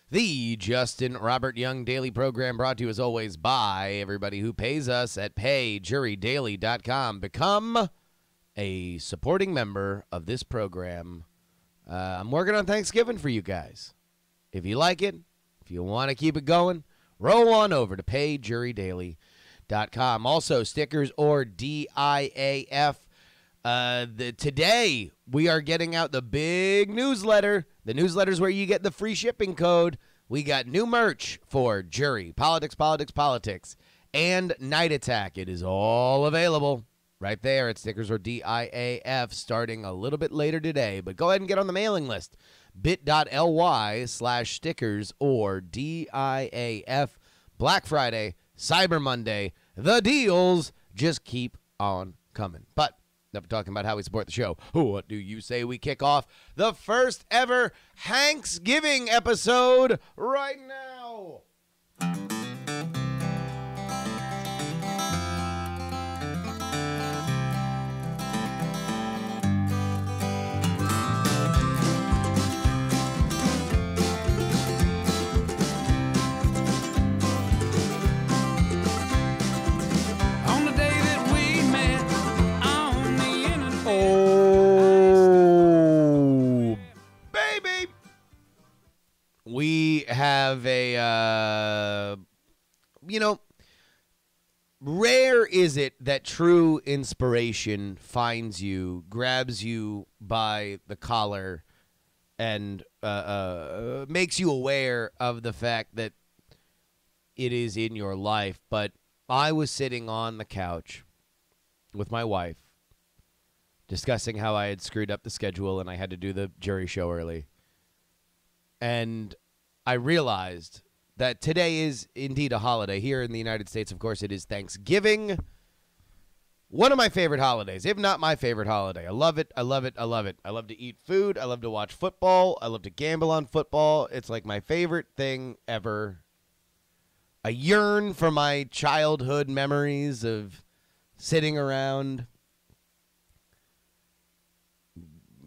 The Justin Robert Young Daily Program brought to you as always by everybody who pays us at payjurydaily.com. Become a supporting member of this program. I'm working on Thanksgiving for you guys. If you like it, if you want to keep it going, roll on over to payjurydaily.com. Also, stickers or DIAF. Today, we are getting out the big newsletter. The newsletter is where you get the free shipping code. We got new merch for JuRY, Politics, and Night Attack. It is all available right there at Stickers or DIAF starting a little bit later today. But go ahead and get on the mailing list, bit.ly/stickers or DIAF. Black Friday, Cyber Monday, the deals just keep on coming. But enough talking about how we support the show. What do you say we kick off the first ever Thanksgiving episode right now? Oh, baby. We have rare is it that true inspiration finds you, grabs you by the collar, and makes you aware of the fact that it is in your life. But I was sitting on the couch with my wife, discussing how I had screwed up the schedule and I had to do the JuRY show early. And I realized that today is indeed a holiday. Here in the United States, of course, it is Thanksgiving. One of my favorite holidays, if not my favorite holiday. I love it. I love it. I love it. I love to eat food. I love to watch football. I love to gamble on football. It's like my favorite thing ever. I yearn for my childhood memories of sitting around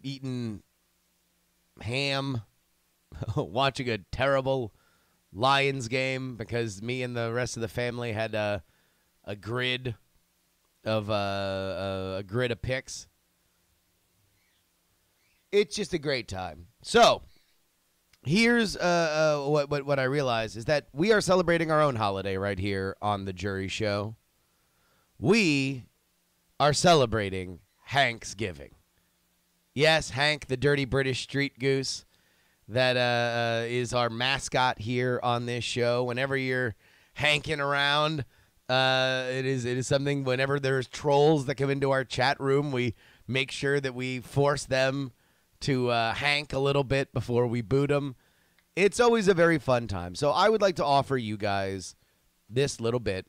eating ham, watching a terrible Lions game because me and the rest of the family had a grid of picks. It's just a great time. So here's what I realized is that we are celebrating our own holiday right here on the JuRY show. We are celebrating Thanksgiving. Yes, Hank, the dirty British street goose that is our mascot here on this show. Whenever you're hanking around, it is something. Whenever there's trolls that come into our chat room, we make sure that we force them to hank a little bit before we boot them. It's always a very fun time. So I would like to offer you guys this little bit.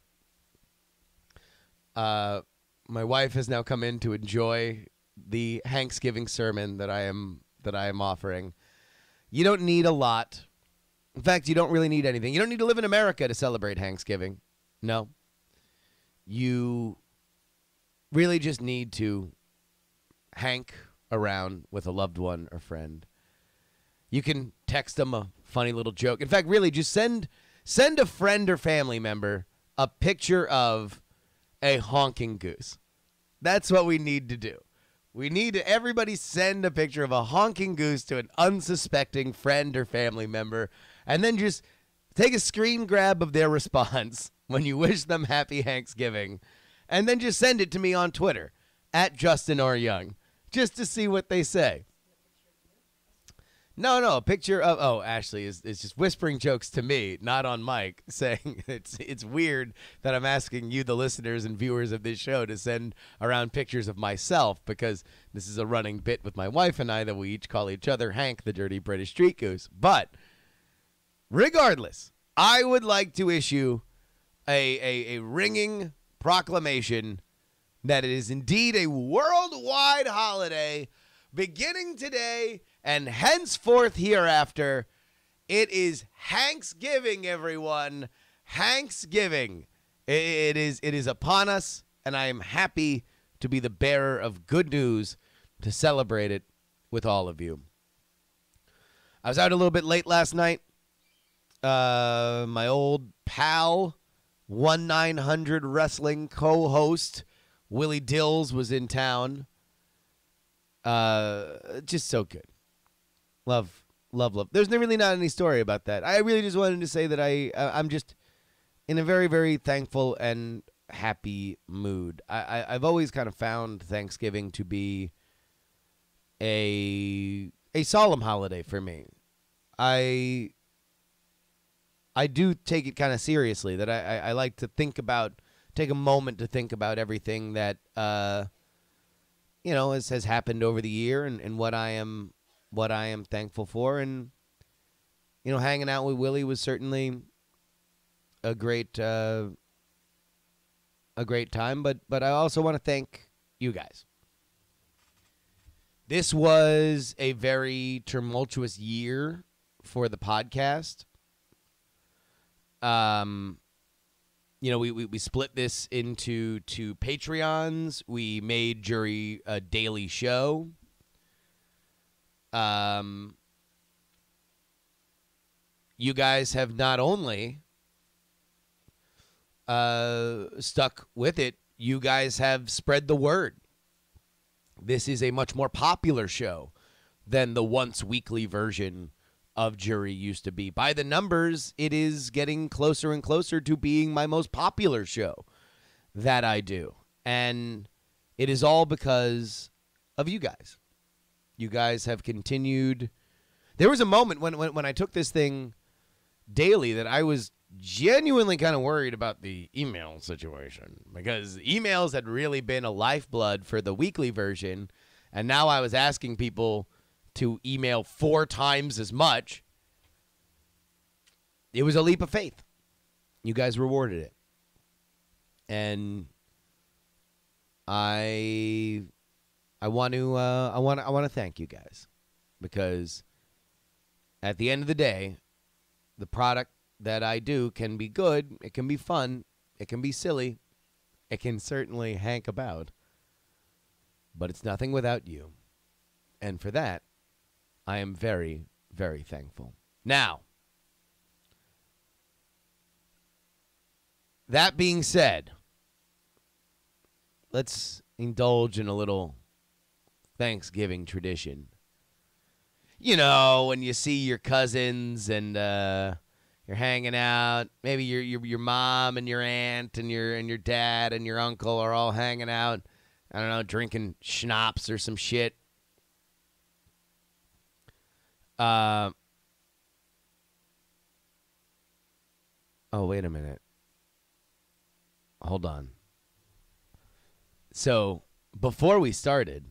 My wife has now come in to enjoy the Thanksgiving sermon that I am offering. You don't need a lot. In fact, you don't really need anything. You don't need to live in America to celebrate Thanksgiving. No. You really just need to hank around with a loved one or friend. You can text them a funny little joke. In fact, really just send a friend or family member a picture of a honking goose. That's what we need to do. We need to everybody send a picture of a honking goose to an unsuspecting friend or family member, and then just take a screen grab of their response when you wish them happy Thanksgiving, and then just send it to me on Twitter at Justin or Young, just to see what they say. No, a picture of Ashley is just whispering jokes to me, not on mic, saying it's weird that I'm asking you, the listeners and viewers of this show, to send around pictures of myself, because this is a running bit with my wife and I that we each call each other Hank, the dirty British street goose. But regardless, I would like to issue a ringing proclamation that it is indeed a worldwide holiday beginning today and henceforth hereafter. It is Thanksgiving, everyone. Thanksgiving. It is upon us, and I am happy to be the bearer of good news to celebrate it with all of you. I was out a little bit late last night. my old pal, 1-900 Wrestling co-host, Willie Dills was in town. Just so good. Love. There's really not any story about that. I really just wanted to say that I'm just in a very, very thankful and happy mood. I've always kind of found Thanksgiving to be a solemn holiday for me. I do take it kind of seriously, that I like to take a moment to think about everything that has happened over the year and what I am thankful for. And hanging out with Willie was certainly a great time, but I also want to thank you guys. This was a very tumultuous year for the podcast. We split this into 2 Patreons. We made JuRY a daily show. You guys have not only stuck with it, you guys have spread the word. This is a much more popular show than the once weekly version of JuRY used to be. By the numbers, it is getting closer and closer to being my most popular show that I do. And it is all because of you guys. You guys have continued. There was a moment when I took this thing daily that I was genuinely kind of worried about the email situation, because emails had really been a lifeblood for the weekly version, and now I was asking people to email 4 times as much. It was a leap of faith. You guys rewarded it, and I want to thank you guys, because at the end of the day, the product that I do can be good, it can be fun, it can be silly, it can certainly hank about, but it's nothing without you. And for that, I am very, very thankful. Now, that being said, let's indulge in a little Thanksgiving tradition. When you see your cousins and you're hanging out, maybe your mom and your aunt and your dad and your uncle are all hanging out, I don't know, drinking schnapps or some shit. Oh, wait a minute. Hold on. So, before we started,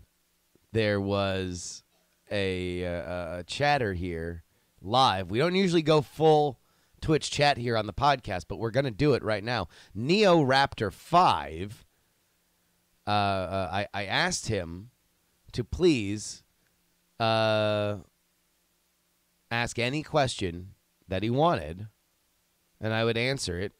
there was a chatter here live. We don't usually go full Twitch chat here on the podcast, but we're going to do it right now. Neo Raptor 5, I asked him to please ask any question that he wanted, and I would answer it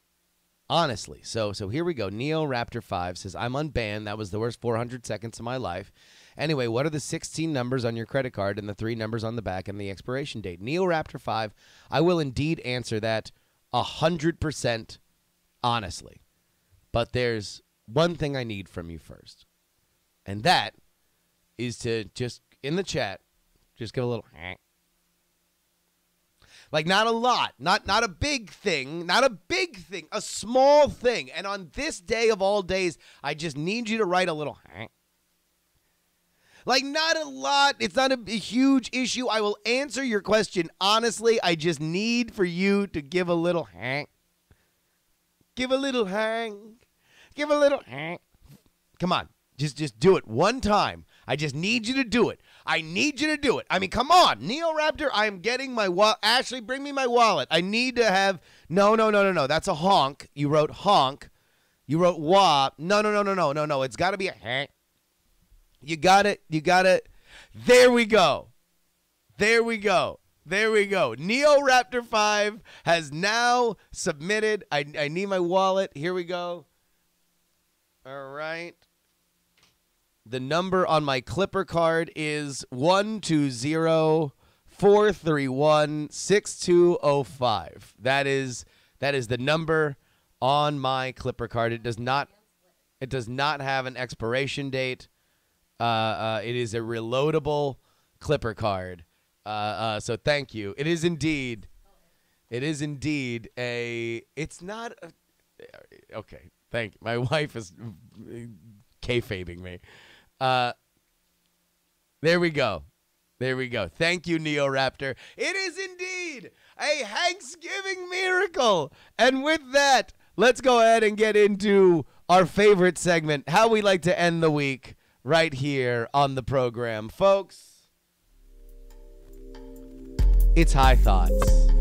honestly. So here we go. Neo Raptor 5 says, I'm unbanned. That was the worst 400 seconds of my life. Anyway, what are the 16 numbers on your credit card and the 3 numbers on the back and the expiration date? Neo Raptor 5, I will indeed answer that 100% honestly. But there's one thing I need from you first. And that is to just, in the chat, just give a little... Like, not a lot, not a big thing, a small thing. And on this day of all days, I just need you to write a little, like, not a lot. It's not a huge issue. I will answer your question honestly. I just need for you to give a little, give a little, give a little, come on, just do it one time. I just need you to do it. I need you to do it. I mean, come on. Neo Raptor, I am getting my wallet. Ashley, bring me my wallet. I need to have... No. That's a honk. You wrote honk. You wrote wah. No. It's got to be a hank. You got it. There we go. Neo Raptor 5 has now submitted. I need my wallet. Here we go. All right. The number on my Clipper card is 1205 431-6205. That is the number on my Clipper card. It does not have an expiration date. It is a reloadable Clipper card. So thank you. It is indeed a. It's not a. Okay, thank you. My wife is kayfabing me. There we go. Thank you, Neoraptor. It is indeed a Thanksgiving miracle. And with that, let's go ahead and get into our favorite segment, how we like to end the week right here on the program. Folks, it's High Thoughts.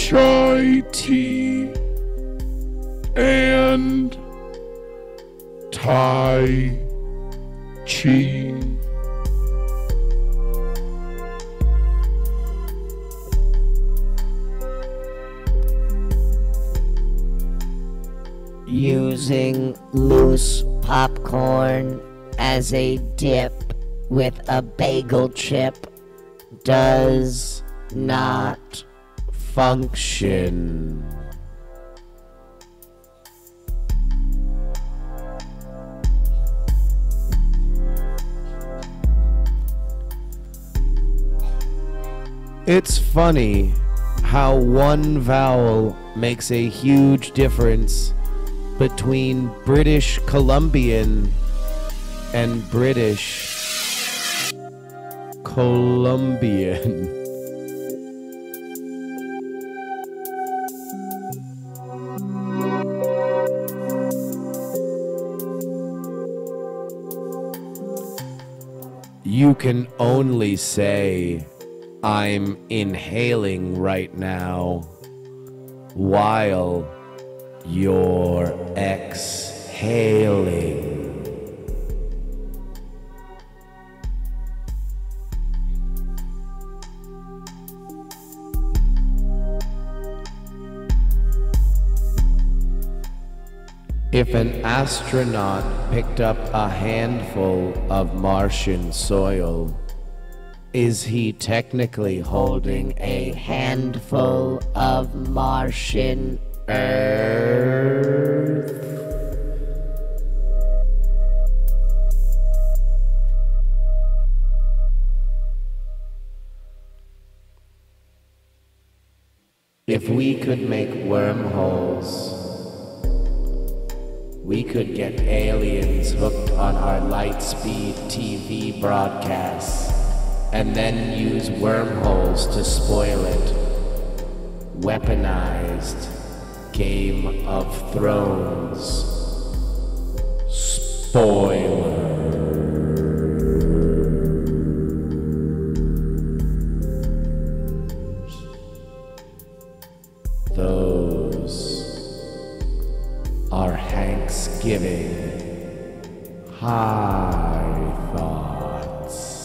chai tea and Tai Chi. Using loose popcorn as a dip with a bagel chip does not function. It's funny how one vowel makes a huge difference between British Columbian and British Columbian. You can only say, I'm inhaling right now, while you're exhaling. If an astronaut picked up a handful of Martian soil, is he technically holding a handful of Martian Earth? If we could make wormholes, we could get aliens hooked on our Lightspeed TV broadcasts and then use wormholes to spoil it. Weaponized Game of Thrones. Spoiler. Those are Thanksgiving high thoughts.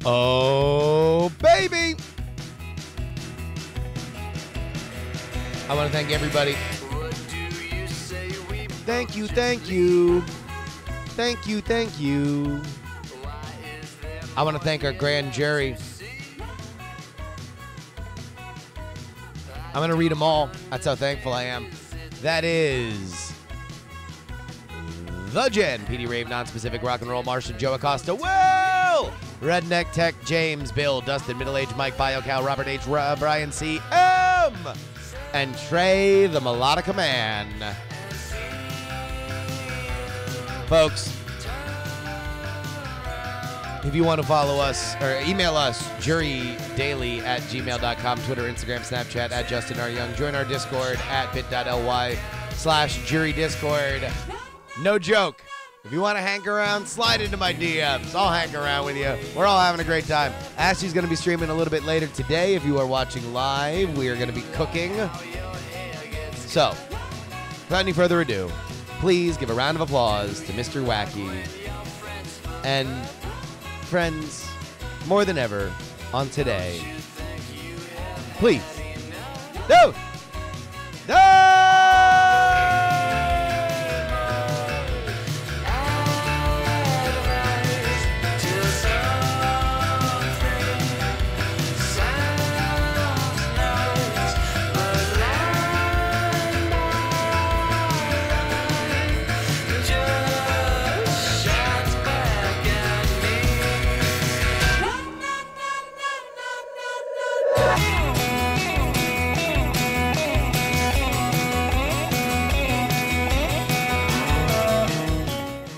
Oh, baby. I want to thank everybody. Thank you, thank you. Thank you, thank you. I want to thank our grand jury. I'm going to read them all. That's how thankful I am. That is The Jen, PD Rave, Non-Specific Rock and Roll, Martian, Joe Acosta, Will, Redneck Tech, James, Bill, Dustin, Middle-Aged Mike, BioCow, Robert H., Brian C., M., and Trey, the Melodica Man. Folks, if you want to follow us or email us, jurydaily@gmail.com, Twitter, Instagram, Snapchat, @JustinRYoung. Join our Discord at bit.ly/jurydiscord. No joke. If you want to hang around, slide into my DMs. I'll hang around with you. We're all having a great time. Ashley's going to be streaming a little bit later today. If you are watching live, we are going to be cooking. So, without any further ado, please give a round of applause to Mr. Wacky. And friends, more than ever, on today, please, no!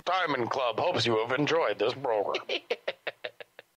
Diamond Club hopes you have enjoyed this program.